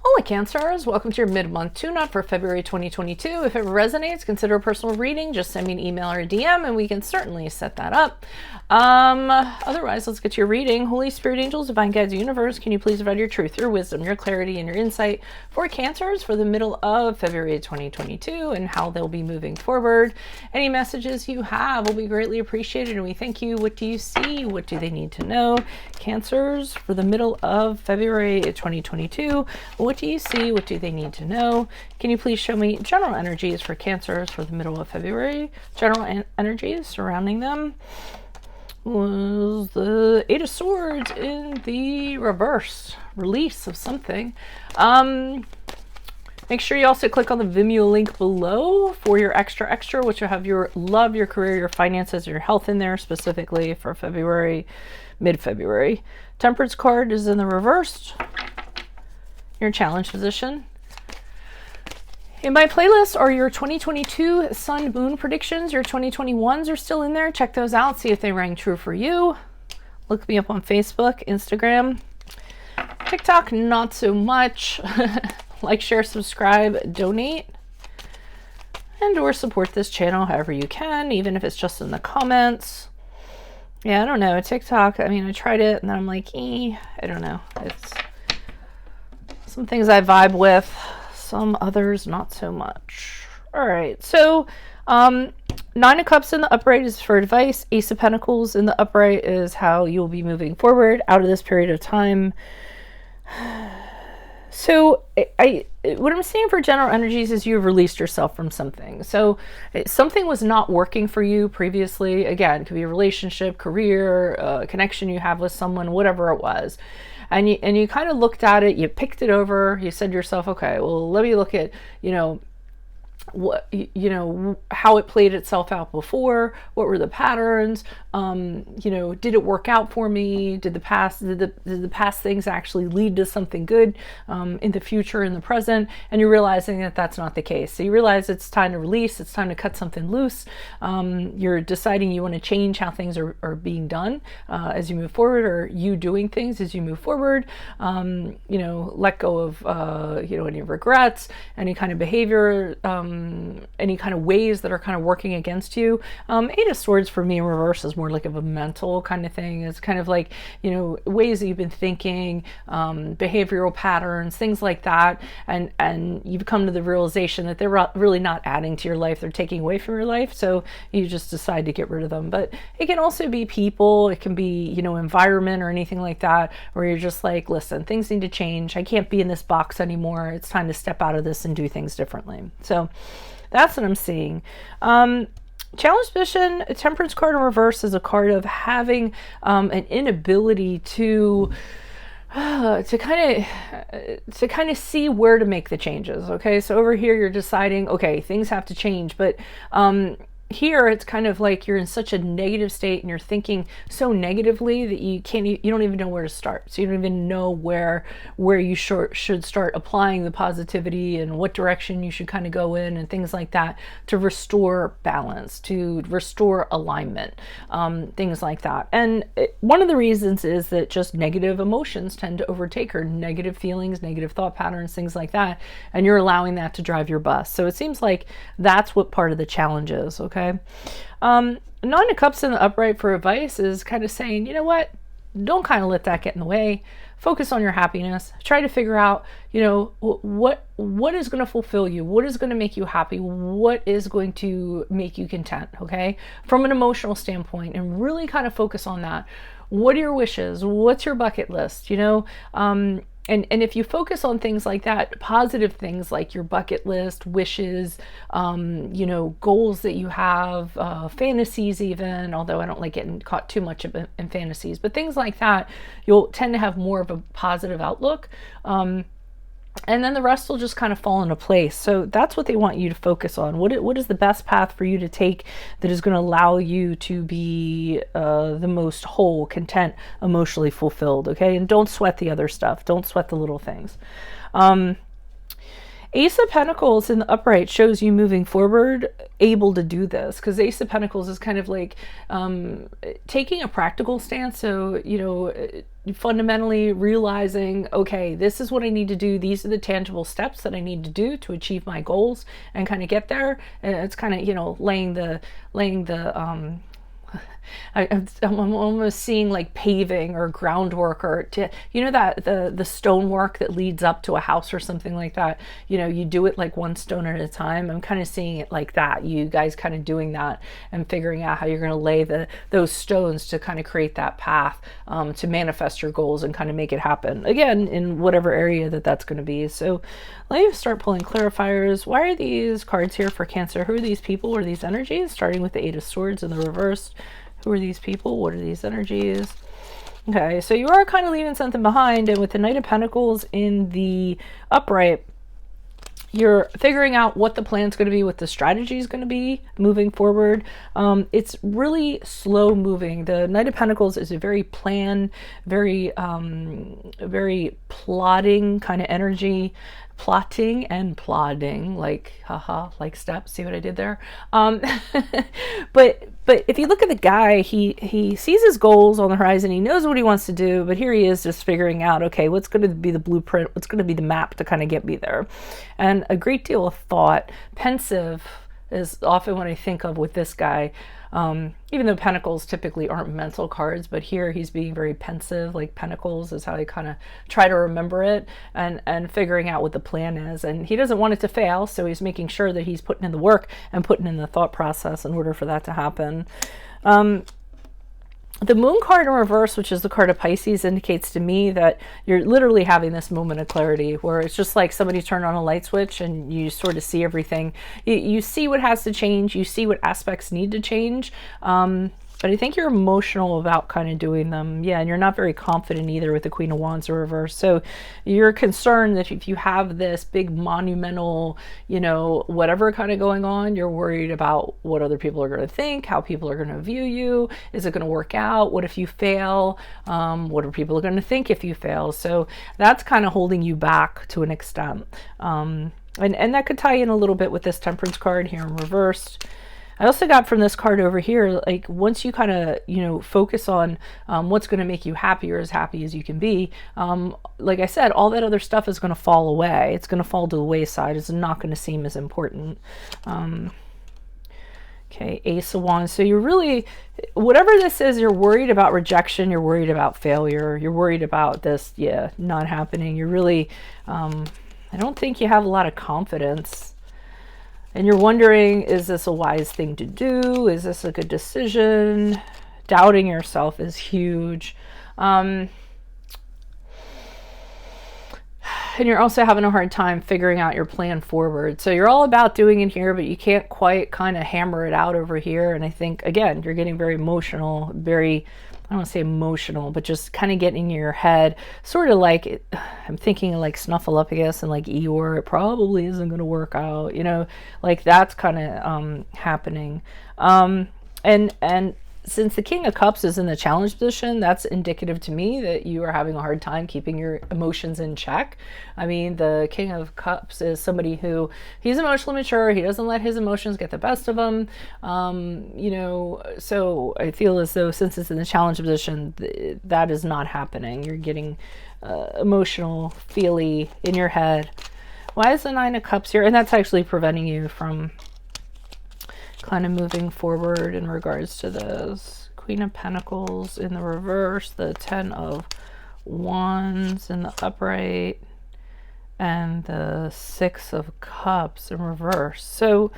Hola Cancers, welcome to your mid-month tune-up for February 2022. If it resonates, consider a personal reading. Just send me an email or a DM and we can certainly set that up. Otherwise, let's get to your reading. Holy Spirit, angels, divine guides, universe, can you please provide your truth, your wisdom, your clarity, and your insight for Cancers for the middle of February 2022 and how they'll be moving forward. Any messages you have will be greatly appreciated and we thank you. What do you see? What do they need to know? Cancers for the middle of February 2022. What do you see? What do they need to know? Can you please show me general energies for Cancers for the middle of February? General energies surrounding them was the Eight of Swords in the reverse. Release of something. Make sure you also click on the Vimeo link below for your extra, which will have your love, your career, your finances, your health in there specifically for February, mid-February. Temperance card is in the reverse. Your challenge position. In my playlist are your 2022 sun moon predictions. Your 2021s are still in there. Check those out. See if they rang true for you. Look me up on Facebook, Instagram, TikTok, not so much. Like, share, subscribe, donate, and or support this channel however you can, even if it's just in the comments. Yeah, I don't know. TikTok, I mean, I tried it and then I'm like, I don't know. It's some things I vibe with, some others not so much. All right, so Nine of Cups in the upright is for advice. Ace of Pentacles in the upright is how you'll be moving forward out of this period of time. So what I'm seeing for general energies is you've released yourself from something. So something was not working for you previously. Again, it could be a relationship, career, a connection you have with someone, whatever it was. And you kind of looked at it, you picked it over, you said to yourself, okay, well, let me look at, what, how it played itself out before, what were the patterns, did it work out for me, did the past things actually lead to something good in the future, in the present, and you're realizing that that's not the case. So you realize it's time to release, it's time to cut something loose. You're deciding you want to change how things are being done as you move forward, or you doing things as you move forward. Let go of any regrets, any kind of behavior, any kind of ways that are kind of working against you. Eight of Swords for me in reverse is more like of a mental kind of thing. It's kind of like, ways that you've been thinking, behavioral patterns, things like that. And you've come to the realization that they're really not adding to your life. They're taking away from your life. So you just decide to get rid of them. But it can also be people. It can be, environment or anything like that, where you're just like, listen, things need to change. I can't be in this box anymore. It's time to step out of this and do things differently. So that's what I'm seeing. Challenge position, a Temperance card in reverse is a card of having an inability to kind of see where to make the changes. Okay, so over here you're deciding, okay, things have to change, but here it's kind of like you're in such a negative state and you're thinking so negatively that you don't even know where to start. So you don't even know where you should start applying the positivity and what direction you should kind of go in and things like that to restore balance, to restore alignment, things like that. And one of the reasons is that just negative emotions tend to overtake, or negative feelings, negative thought patterns, things like that, and you're allowing that to drive your bus. So it seems like that's what part of the challenge is. Okay. Nine of Cups in the upright for advice is kind of saying, you know what, don't kind of let that get in the way. Focus on your happiness. Try to figure out, what is going to fulfill you, what is going to make you happy, what is going to make you content, okay, from an emotional standpoint, and really kind of focus on that. What are your wishes? What's your bucket list? And if you focus on things like that, positive things like your bucket list, wishes, goals that you have, fantasies even, although I don't like getting caught too much in fantasies, but things like that, you'll tend to have more of a positive outlook. And then the rest will just kind of fall into place. So that's what they want you to focus on. What is the best path for you to take that is going to allow you to be the most whole, content, emotionally fulfilled, okay? And don't sweat the other stuff. Don't sweat the little things. Ace of Pentacles in the upright shows you moving forward able to do this, because Ace of Pentacles is kind of like taking a practical stance. So, you know, fundamentally realizing, okay, this is what I need to do. These are the tangible steps that I need to do to achieve my goals and kind of get there. And it's kind of, you know, laying the I'm almost seeing like paving or groundwork, or you know, that the stonework that leads up to a house or something like that. You know, you do it like one stone at a time. I'm kind of seeing it like that. You guys kind of doing that and figuring out how you're going to lay those stones to kind of create that path to manifest your goals and kind of make it happen again in whatever area that's going to be. So let me start pulling clarifiers. Why are these cards here for Cancer? Who are these people or these energies? Starting with the Eight of Swords in the reverse. Who are these people? What are these energies? Okay, so you are kind of leaving something behind, and with the Knight of Pentacles in the upright, you're figuring out what the plan's going to be, what the strategy is going to be moving forward. It's really slow moving. The Knight of Pentacles is a very planned, very plotting kind of energy. Plotting and plodding, like haha, like steps. See what I did there? But if you look at the guy, he sees his goals on the horizon. He knows what he wants to do, but here he is just figuring out, okay, what's going to be the blueprint? What's going to be the map to kind of get me there? And a great deal of thought. Pensive is often what I think of with this guy. Even though Pentacles typically aren't mental cards, but here he's being very pensive, like Pentacles is how I kind of try to remember it, and figuring out what the plan is. And he doesn't want it to fail, so he's making sure that he's putting in the work and putting in the thought process in order for that to happen. The Moon card in reverse, which is the card of Pisces, indicates to me that you're literally having this moment of clarity where it's just like somebody turned on a light switch and you sort of see everything. You see what has to change. You see what aspects need to change. But I think you're emotional about kind of doing them. Yeah, and you're not very confident either with the Queen of Wands in reverse. So you're concerned that if you have this big monumental, you know, whatever kind of going on, you're worried about what other people are going to think, how people are going to view you. Is it going to work out? What if you fail? What are people going to think if you fail? So that's kind of holding you back to an extent. And that could tie in a little bit with this Temperance card here in reversed. I also got from this card over here, like once you kind of, you know, focus on what's going to make you happy or as happy as you can be, like I said, all that other stuff is going to fall away. It's going to fall to the wayside. It's not going to seem as important. Okay, Ace of Wands. So you're really, whatever this is, you're worried about rejection. You're worried about failure. You're worried about this, yeah, not happening. You're really, I don't think you have a lot of confidence. And you're wondering, is this a wise thing to do? Is this a good decision? Doubting yourself is huge. And you're also having a hard time figuring out your plan forward. So you're all about doing it here, but you can't quite kind of hammer it out over here. And I think, again, you're getting very emotional, very, I don't want to say emotional, but just kind of getting in your head, sort of like, I'm thinking like Snuffleupagus and like Eeyore, it probably isn't going to work out, you know, like that's kind of happening. And since the King of Cups is in the challenge position, that's indicative to me that you are having a hard time keeping your emotions in check. I mean, the King of Cups is somebody who, he's emotionally mature. He doesn't let his emotions get the best of him. You know, so I feel as though since it's in the challenge position, that is not happening. You're getting emotional, feely in your head. Why is the Nine of Cups here? And that's actually preventing you from kind of moving forward in regards to this. Queen of Pentacles in the reverse, the Ten of Wands in the upright, and the Six of Cups in reverse. So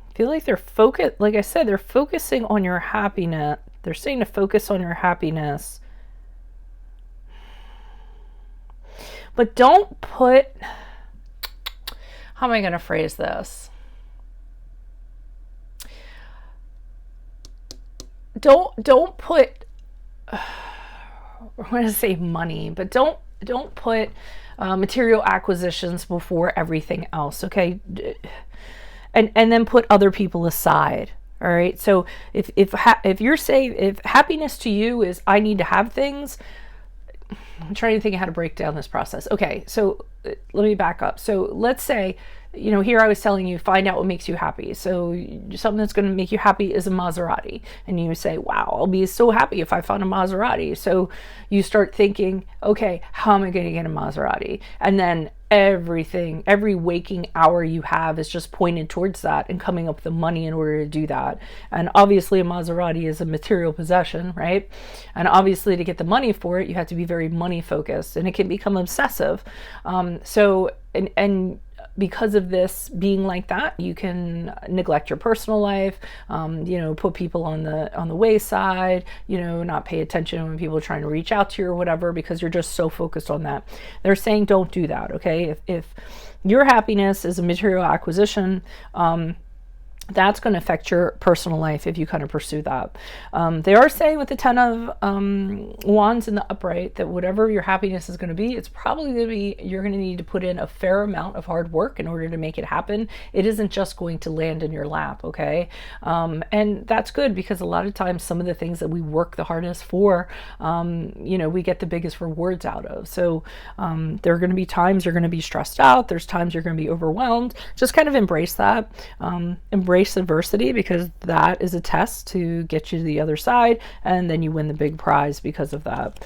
I feel like they're focused, like I said, they're focusing on your happiness. They're saying to focus on your happiness. But don't put, how am I going to phrase this? Don't put, I want to say money, but don't put material acquisitions before everything else, okay? And then put other people aside, all right? So if you're saying, if happiness to you is I need to have things, I'm trying to think of how to break down this process. Okay, so let me back up. So let's say, you know, here I was telling you, find out what makes you happy. So something that's going to make you happy is a Maserati. And you say, wow, I'll be so happy if I found a Maserati. So you start thinking, okay, how am I going to get a Maserati? And then everything, every waking hour you have is just pointed towards that and coming up with the money in order to do that. And obviously a Maserati is a material possession, right? And obviously to get the money for it, you have to be very money focused, and it can become obsessive. And because of this being like that, you can neglect your personal life, you know, put people on the wayside, you know, not pay attention when people are trying to reach out to you or whatever, because you're just so focused on that. They're saying don't do that, okay? If your happiness is a material acquisition, that's going to affect your personal life if you kind of pursue that. They are saying with the 10 of Wands in the upright that whatever your happiness is going to be, it's probably going to be, you're going to need to put in a fair amount of hard work in order to make it happen. It isn't just going to land in your lap, okay? And that's good, because a lot of times some of the things that we work the hardest for, you know, we get the biggest rewards out of. So there are going to be times you're going to be stressed out. There's times you're going to be overwhelmed. Just kind of embrace that. Embrace adversity, because that is a test to get you to the other side, and then you win the big prize because of that.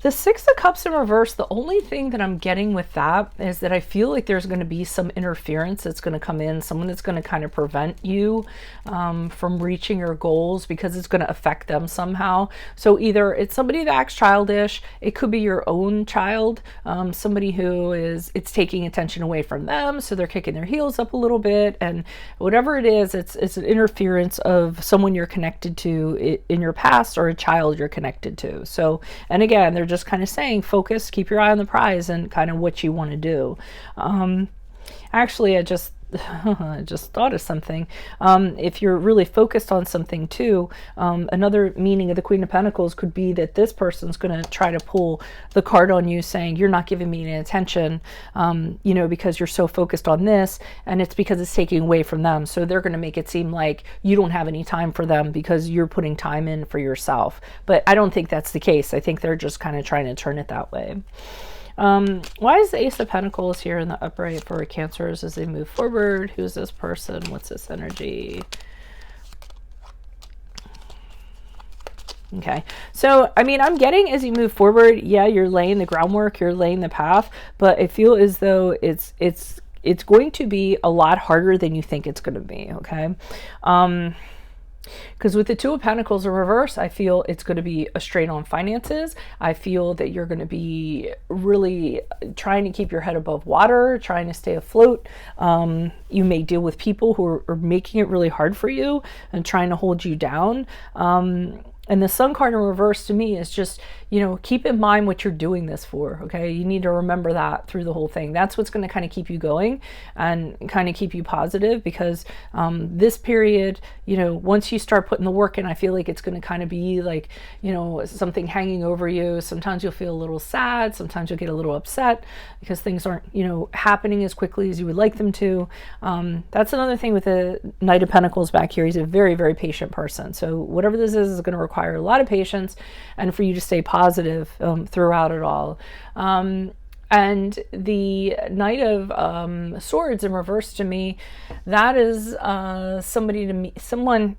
The Six of Cups in reverse, the only thing that I'm getting with that is that I feel like there's going to be some interference that's going to come in, someone that's going to kind of prevent you from reaching your goals, because it's going to affect them somehow. So either it's somebody that acts childish, it could be your own child, somebody who it's taking attention away from them, so they're kicking their heels up a little bit, and whatever it is, it's an interference of someone you're connected to in your past, or a child you're connected to. So, and again, they're just kind of saying, focus, keep your eye on the prize and kind of what you want to do. Actually, I just thought of something. If you're really focused on something too, another meaning of the Queen of Pentacles could be that this person's going to try to pull the card on you, saying you're not giving me any attention, you know, because you're so focused on this, and it's because it's taking away from them. So they're going to make it seem like you don't have any time for them because you're putting time in for yourself. But I don't think that's the case. I think they're just kind of trying to turn it that way. Why is the Ace of Pentacles here in the upright for Cancers as they move forward? Who's this person? What's this energy? Okay, so I mean, I'm getting as you move forward, yeah, you're laying the groundwork, you're laying the path, but I feel as though it's going to be a lot harder than you think it's going to be, okay? Because with the Two of Pentacles in reverse, I feel it's going to be a strain on finances. I feel that you're going to be really trying to keep your head above water, trying to stay afloat. You may deal with people who are making it really hard for you and trying to hold you down. And the Sun card in reverse to me is just, you know, keep in mind what you're doing this for, okay? You need to remember that through the whole thing. That's what's going to kind of keep you going and kind of keep you positive, because this period, you know, once you start putting the work in, I feel like it's going to kind of be like, you know, something hanging over you. Sometimes you'll feel a little sad. Sometimes you'll get a little upset because things aren't, you know, happening as quickly as you would like them to. That's another thing with the Knight of Pentacles back here. He's a very, very patient person. So whatever this is going to require a lot of patience, and for you to stay positive throughout it all. And the Knight of Swords in reverse to me, that is somebody to me, someone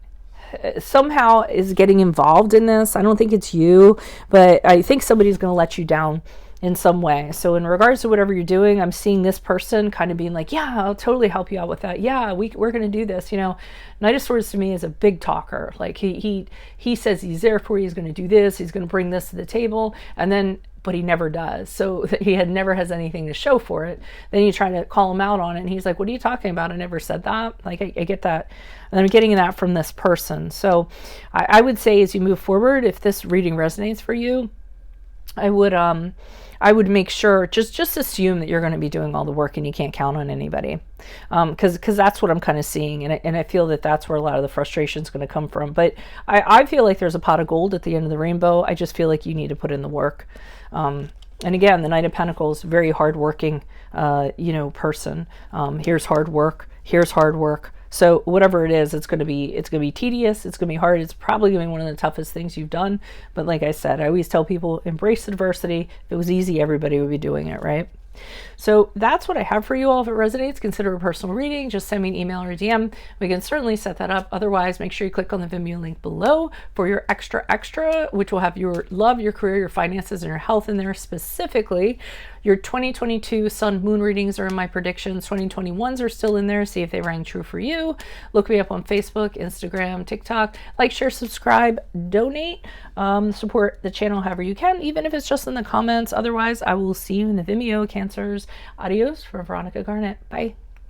somehow is getting involved in this. I don't think it's you, but I think somebody's going to let you down in some way. So in regards to whatever you're doing, I'm seeing this person kind of being like, yeah, I'll totally help you out with that. Yeah, we're going to do this. You know, Knight of Swords to me is a big talker. Like he says he's there for you. He's going to do this. He's going to bring this to the table. And then, but he never does. So he never has anything to show for it. Then you try to call him out on it, and he's like, what are you talking about? I never said that. Like, I get that. And I'm getting that from this person. So I would say as you move forward, if this reading resonates for you, I would make sure, just assume that you're going to be doing all the work and you can't count on anybody. Because that's what I'm kind of seeing. And I feel that that's where a lot of the frustration is going to come from. But I feel like there's a pot of gold at the end of the rainbow. I just feel like you need to put in the work. And again, the Knight of Pentacles, very hardworking, you know, person. Here's hard work. Here's hard work. So whatever it is, it's going to be tedious. It's going to be hard. It's probably going to be one of the toughest things you've done. But like I said, I always tell people, embrace adversity. If it was easy, everybody would be doing it, right? So that's what I have for you all. If it resonates, consider a personal reading. Just send me an email or a DM. We can certainly set that up. Otherwise, make sure you click on the Vimeo link below for your extra, which will have your love, your career, your finances, and your health in there specifically. Your 2022 Sun Moon readings are in my predictions. 2021s are still in there. See if they rang true for you. Look me up on Facebook, Instagram, TikTok. Like, share, subscribe, donate, support the channel however you can, even if it's just in the comments. Otherwise, I will see you in the Vimeo, Cancers. Adios from Veronica Garnett. Bye.